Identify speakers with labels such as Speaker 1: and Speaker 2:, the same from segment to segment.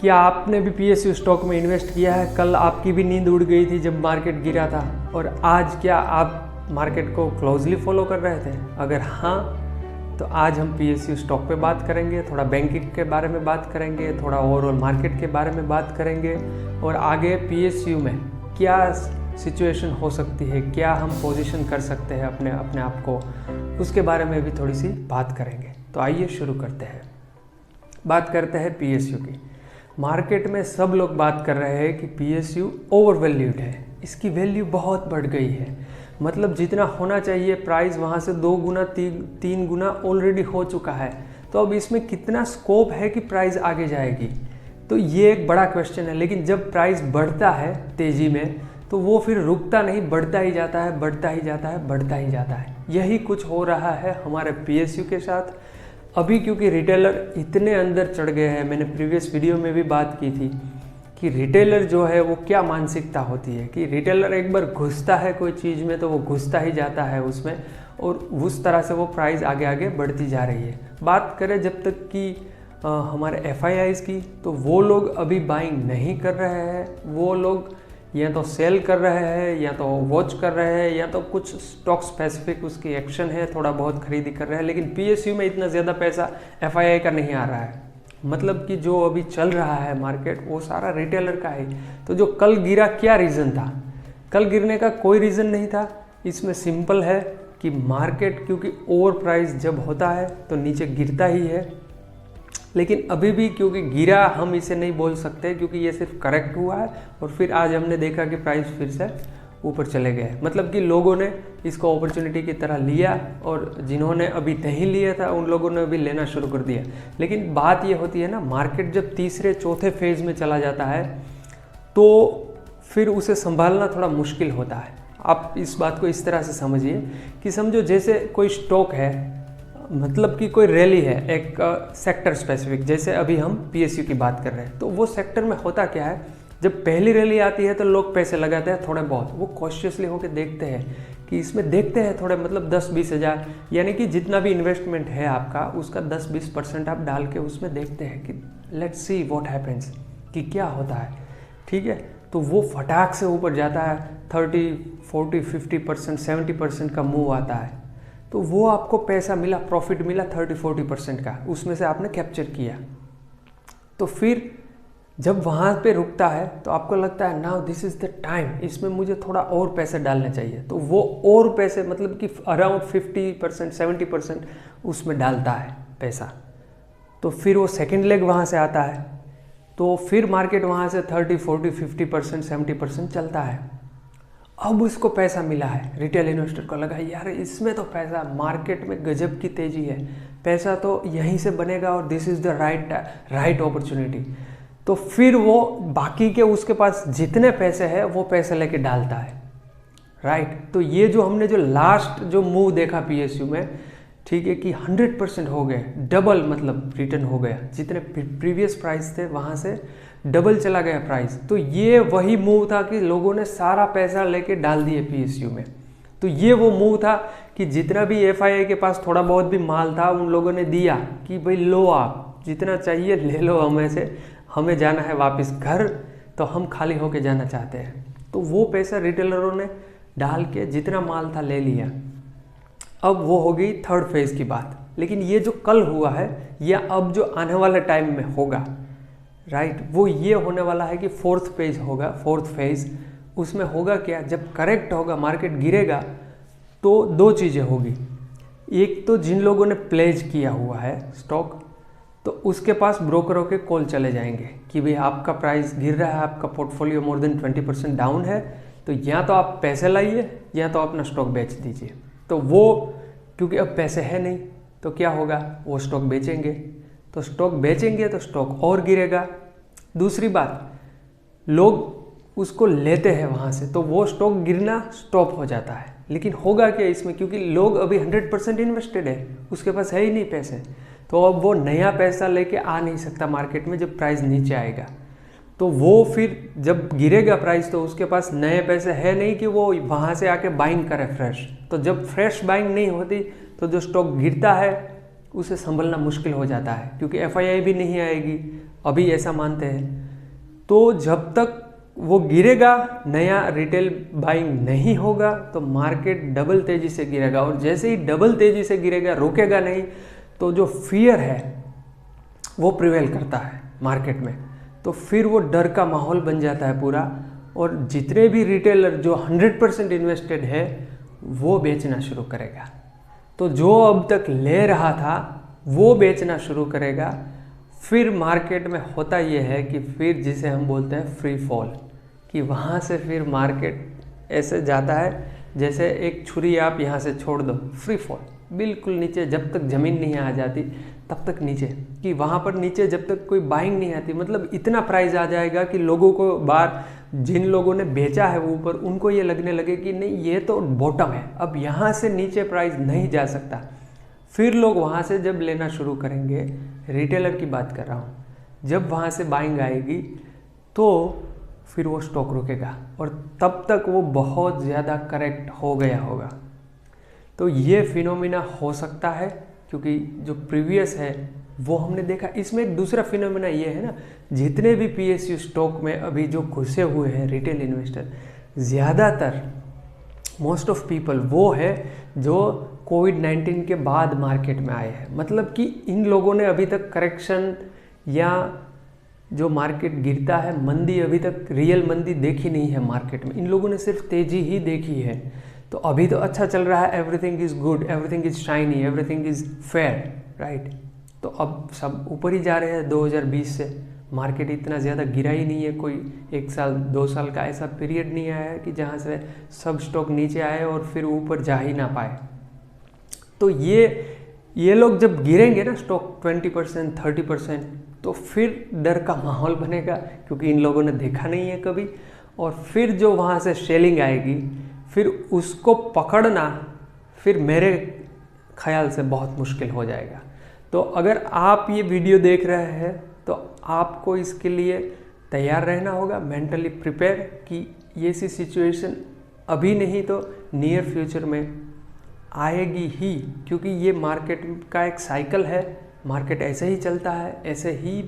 Speaker 1: क्या आपने भी पीएसयू स्टॉक में इन्वेस्ट किया है? कल आपकी भी नींद उड़ गई थी जब मार्केट गिरा था, और आज क्या आप मार्केट को क्लोजली फॉलो कर रहे थे? अगर हाँ, तो आज हम पीएसयू स्टॉक पे बात करेंगे, थोड़ा बैंकिंग के बारे में बात करेंगे, थोड़ा ओवरऑल मार्केट के बारे में बात करेंगे, और आगे पीएसयू में क्या सिचुएशन हो सकती है, क्या हम पोजीशन कर सकते हैं अपने आप को, उसके बारे में भी थोड़ी सी बात करेंगे। तो आइए शुरू करते हैं। बात करते हैं पीएसयू की। मार्केट में सब लोग बात कर रहे हैं कि पीएसयू ओवर वैल्यूड है, इसकी वैल्यू बहुत बढ़ गई है। मतलब जितना होना चाहिए प्राइस वहाँ से 2 गुना 3 गुना ऑलरेडी हो चुका है। तो अब इसमें कितना स्कोप है कि प्राइस आगे जाएगी, तो ये एक बड़ा क्वेश्चन है। लेकिन जब प्राइस बढ़ता है तेज़ी में, तो वो फिर रुकता नहीं, बढ़ता ही जाता है, बढ़ता ही जाता है, बढ़ता ही जाता है। यही कुछ हो रहा है हमारे पीएसयू के साथ अभी, क्योंकि रिटेलर इतने अंदर चढ़ गए हैं। मैंने प्रीवियस वीडियो में भी बात की थी कि रिटेलर जो है वो क्या मानसिकता होती है कि रिटेलर एक बार घुसता है कोई चीज़ में तो वो घुसता ही जाता है उसमें, और उस तरह से वो प्राइस आगे आगे बढ़ती जा रही है। बात करें जब तक कि हमारे एफआईआईज़ की, तो वो लोग अभी बाइंग नहीं कर रहे हैं। वो लोग या तो सेल कर रहे हैं, या तो वॉच कर रहे हैं, या तो कुछ स्टॉक स्पेसिफिक उसकी एक्शन है, थोड़ा बहुत खरीदी कर रहे हैं। लेकिन पीएसयू में इतना ज़्यादा पैसा एफआईआई का नहीं आ रहा है। मतलब कि जो अभी चल रहा है मार्केट, वो सारा रिटेलर का है। तो जो कल गिरा, क्या रीज़न था? कल गिरने का कोई रीज़न नहीं था। इसमें सिंपल है कि मार्केट क्योंकि ओवर प्राइस जब होता है तो नीचे गिरता ही है। लेकिन अभी भी क्योंकि गिरा, हम इसे नहीं बोल सकते क्योंकि ये सिर्फ करेक्ट हुआ है, और फिर आज हमने देखा कि प्राइस फिर से ऊपर चले गए। मतलब कि लोगों ने इसको अपॉर्चुनिटी की तरह लिया, और जिन्होंने अभी नहीं लिया था उन लोगों ने अभी लेना शुरू कर दिया। लेकिन बात ये होती है ना, मार्केट जब तीसरे चौथे फेज में चला जाता है तो फिर उसे संभालना थोड़ा मुश्किल होता है। आप इस बात को इस तरह से समझिए कि समझो जैसे कोई स्टॉक है, मतलब कि कोई रैली है एक सेक्टर स्पेसिफिक, जैसे अभी हम पीएसयू की बात कर रहे हैं। तो वो सेक्टर में होता क्या है, जब पहली रैली आती है तो लोग पैसे लगाते हैं थोड़े बहुत, वो कॉशियसली होकर देखते हैं कि इसमें देखते हैं थोड़े, मतलब 10-20 हज़ार, यानी कि जितना भी इन्वेस्टमेंट है आपका उसका 10-20% आप डाल के उसमें देखते हैं कि लेट्स सी व्हाट हैपेंस, कि क्या होता है। ठीक है, तो वो फटाक से ऊपर जाता है, 30, 40, 50%, 70% का मूव आता है। तो वो आपको पैसा मिला, प्रॉफिट मिला 30-40% का, उसमें से आपने कैप्चर किया। तो फिर जब वहाँ पे रुकता है तो आपको लगता है now this is the time, इसमें मुझे थोड़ा और पैसे डालने चाहिए। तो वो और पैसे, मतलब कि अराउंड 50%, 70% उसमें डालता है पैसा। तो फिर वो सेकेंड लेग वहाँ से आता है, तो फिर मार्केट वहाँ से 30, 40, 50%, 70% चलता है। अब उसको पैसा मिला है, रिटेल इन्वेस्टर को लगा यार इसमें तो पैसा, मार्केट में गजब की तेज़ी है, पैसा तो यहीं से बनेगा और this is the right opportunity. तो फिर वो बाकी के उसके पास जितने पैसे हैं वो पैसे लेके डालता है, राइट। तो ये जो हमने जो लास्ट जो मूव देखा पीएसयू में, ठीक है, कि 100% हो गए, डबल मतलब रिटर्न हो गया, जितने प्रीवियस प्राइस थे वहाँ से डबल चला गया प्राइस। तो ये वही मूव था कि लोगों ने सारा पैसा लेके डाल दिए पीएसयू में। तो ये वो मूव था कि जितना भी एफआईआई के पास थोड़ा बहुत भी माल था उन लोगों ने दिया कि भाई लो, आप जितना चाहिए ले लो हमें से, हमें जाना है वापस घर, तो हम खाली होके जाना चाहते हैं। तो वो पैसा रिटेलरों ने डाल के जितना माल था ले लिया। अब वो हो गई थर्ड फेज की बात। लेकिन ये जो कल हुआ है या अब जो आने वाले टाइम में होगा, राइट, वो ये होने वाला है कि फोर्थ फेज होगा। फोर्थ फेज उसमें होगा क्या, जब करेक्ट होगा, मार्केट गिरेगा, तो 2 चीज़ें होगी। एक तो जिन लोगों ने प्लेज किया हुआ है स्टॉक, तो उसके पास ब्रोकरों के कॉल चले जाएंगे कि भाई आपका प्राइस गिर रहा है, आपका पोर्टफोलियो मोर देन 20% डाउन है, तो या तो आप पैसे लाइए या तो अपना स्टॉक बेच दीजिए। तो वो क्योंकि अब पैसे है नहीं, तो क्या होगा, वो स्टॉक बेचेंगे। तो स्टॉक बेचेंगे तो स्टॉक और गिरेगा। दूसरी बात, लोग उसको लेते हैं वहाँ से, तो वो स्टॉक गिरना स्टॉप हो जाता है। लेकिन होगा क्या इसमें, क्योंकि लोग अभी 100% इन्वेस्टेड है, उसके पास है ही नहीं पैसे, तो अब वो नया पैसा लेके आ नहीं सकता मार्केट में जब प्राइस नीचे आएगा। तो वो फिर जब गिरेगा प्राइस, तो उसके पास नए पैसे है नहीं कि वो वहाँ से आके बाइंग करे फ्रेश। तो जब फ्रेश बाइंग नहीं होती तो जो स्टॉक गिरता है उसे संभलना मुश्किल हो जाता है, क्योंकि एफआईआई भी नहीं आएगी, अभी ऐसा मानते हैं। तो जब तक वो गिरेगा, नया रिटेल बाइंग नहीं होगा, तो मार्केट डबल तेजी से गिरेगा। और जैसे ही डबल तेजी से गिरेगा, रुकेगा नहीं, तो जो फियर है वो प्रिवेल करता है मार्केट में। तो फिर वो डर का माहौल बन जाता है पूरा, और जितने भी रिटेलर जो 100% इन्वेस्टेड है वो बेचना शुरू करेगा। तो जो अब तक ले रहा था वो बेचना शुरू करेगा। फिर मार्केट में होता ये है कि फिर जिसे हम बोलते हैं फ्री फॉल, कि वहाँ से फिर मार्केट ऐसे जाता है जैसे एक छुरी आप यहाँ से छोड़ दो, फ्री फॉल बिल्कुल नीचे, जब तक ज़मीन नहीं आ जाती तब तक नीचे, कि वहाँ पर नीचे जब तक कोई बाइंग नहीं आती, मतलब इतना प्राइस आ जाएगा कि लोगों को जिन लोगों ने बेचा है वो ऊपर, उनको ये लगने लगे कि नहीं ये तो बॉटम है, अब यहाँ से नीचे प्राइस नहीं जा सकता। फिर लोग वहाँ से जब लेना शुरू करेंगे, रिटेलर की बात कर रहा हूँ, जब वहाँ से बाइंग आएगी तो फिर वो स्टॉक रुकेगा, और तब तक वो बहुत ज़्यादा करेक्ट हो गया होगा। तो ये फिनोमिना हो सकता है, क्योंकि जो प्रीवियस है वो हमने देखा। इसमें एक दूसरा फिनोमिना ये है ना, जितने भी PSU स्टॉक में अभी जो घुसे हुए हैं रिटेल इन्वेस्टर, ज़्यादातर मोस्ट ऑफ पीपल वो है जो कोविड-19 के बाद मार्केट में आए हैं। मतलब कि इन लोगों ने अभी तक करेक्शन या जो मार्केट गिरता है, मंदी, अभी तक रियल मंदी देखी नहीं है मार्केट में। इन लोगों ने सिर्फ तेजी ही देखी है। तो अभी तो अच्छा चल रहा है, everything is good, everything is shiny, everything is fair, right. तो अब सब ऊपर ही जा रहे हैं। 2020 से मार्केट इतना ज़्यादा गिरा ही नहीं है, कोई 1 साल 2 साल का ऐसा पीरियड नहीं आया है कि जहाँ से सब स्टॉक नीचे आए और फिर ऊपर जा ही ना पाए। तो ये लोग जब गिरेंगे ना स्टॉक 20% 30%, तो फिर डर का माहौल बनेगा, क्योंकि इन लोगों ने देखा नहीं है कभी। और फिर जो वहाँ से सेलिंग आएगी, फिर उसको पकड़ना फिर मेरे ख्याल से बहुत मुश्किल हो जाएगा। तो अगर आप ये वीडियो देख रहे हैं तो आपको इसके लिए तैयार रहना होगा, मेंटली प्रिपेयर, कि ये सी सिचुएशन अभी नहीं तो नियर फ्यूचर में आएगी ही, क्योंकि ये मार्केट का एक साइकिल है। मार्केट ऐसे ही चलता है, ऐसे ही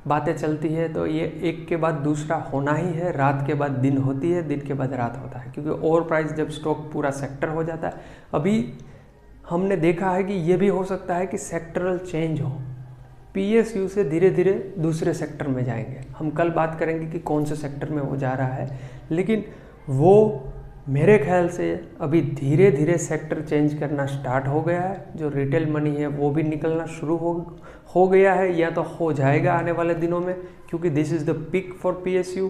Speaker 1: बातें चलती है। तो ये एक के बाद दूसरा होना ही है, रात के बाद दिन होती है, दिन के बाद रात होता है, क्योंकि ओवर प्राइस जब स्टॉक पूरा सेक्टर हो जाता है। अभी हमने देखा है कि ये भी हो सकता है कि सेक्टरल चेंज हो, PSU से धीरे धीरे दूसरे सेक्टर में जाएंगे। हम कल बात करेंगे कि कौन से सेक्टर में वो जा रहा है, लेकिन वो मेरे ख्याल से अभी धीरे धीरे सेक्टर चेंज करना स्टार्ट हो गया है। जो रिटेल मनी है वो भी निकलना शुरू हो गया है, या तो हो जाएगा आने वाले दिनों में, क्योंकि this is the peak for PSU।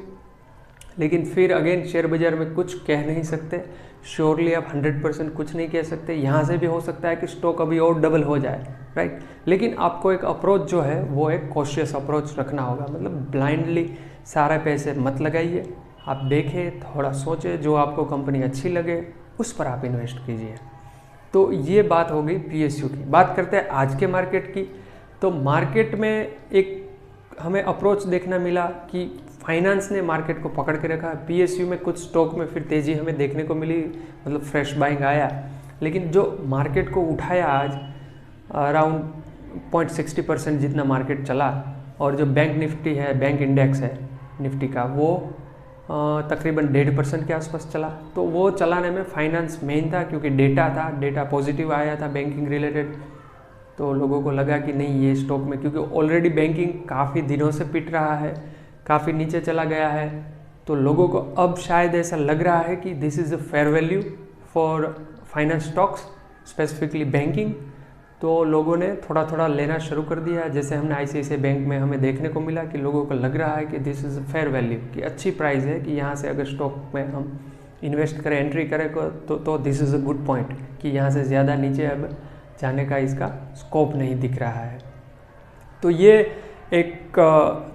Speaker 1: लेकिन फिर अगेन शेयर बाज़ार में कुछ कह नहीं सकते, श्योरली आप 100% कुछ नहीं कह सकते। यहाँ से भी हो सकता है कि स्टॉक अभी और डबल हो जाए, राइट। लेकिन आपको एक अप्रोच जो है वो एक कॉशियस अप्रोच रखना होगा, मतलब ब्लाइंडली सारे पैसे मत लगाइए। आप देखें, थोड़ा सोचें, जो आपको कंपनी अच्छी लगे उस पर आप इन्वेस्ट कीजिए। तो ये बात हो गई PSU की। बात करते हैं आज के मार्केट की। तो मार्केट में एक हमें अप्रोच देखना मिला कि फाइनेंस ने मार्केट को पकड़ के रखा। PSU में कुछ स्टॉक में फिर तेज़ी हमें देखने को मिली, मतलब फ्रेश बाइंग आया। लेकिन जो मार्केट को उठाया आज अराउंड 0.60% जितना मार्केट चला, और जो बैंक निफ्टी है, बैंक इंडेक्स है निफ्टी का, वो तकरीबन 1.5% के आसपास चला। तो वो चलाने में फाइनेंस मेन था, क्योंकि डेटा पॉजिटिव आया था बैंकिंग रिलेटेड। तो लोगों को लगा कि नहीं, ये स्टॉक में, क्योंकि ऑलरेडी बैंकिंग काफ़ी दिनों से पिट रहा है, काफ़ी नीचे चला गया है, तो लोगों को अब शायद ऐसा लग रहा है कि this is a fair value for finance stocks, specifically banking. तो लोगों ने थोड़ा थोड़ा लेना शुरू कर दिया। जैसे हमने ICICI बैंक में हमें देखने को मिला कि लोगों को लग रहा है कि this is a fair value, कि अच्छी प्राइस है, कि यहाँ से अगर स्टॉक में हम इन्वेस्ट करें, एंट्री करें तो this is a good point, कि यहाँ से ज़्यादा नीचे अब जाने का इसका स्कोप नहीं दिख रहा है। तो ये एक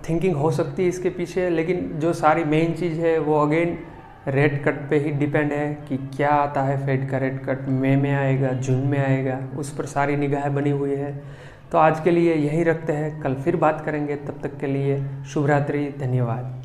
Speaker 1: थिंकिंग हो सकती है इसके पीछे। लेकिन जो सारी मेन चीज़ है वो अगेन रेट कट पे ही डिपेंड है, कि क्या आता है। फेड का रेट कट मई में आएगा, जून में आएगा, उस पर सारी निगाहें बनी हुई है। तो आज के लिए यही रखते हैं, कल फिर बात करेंगे। तब तक के लिए शुभ रात्रि, धन्यवाद।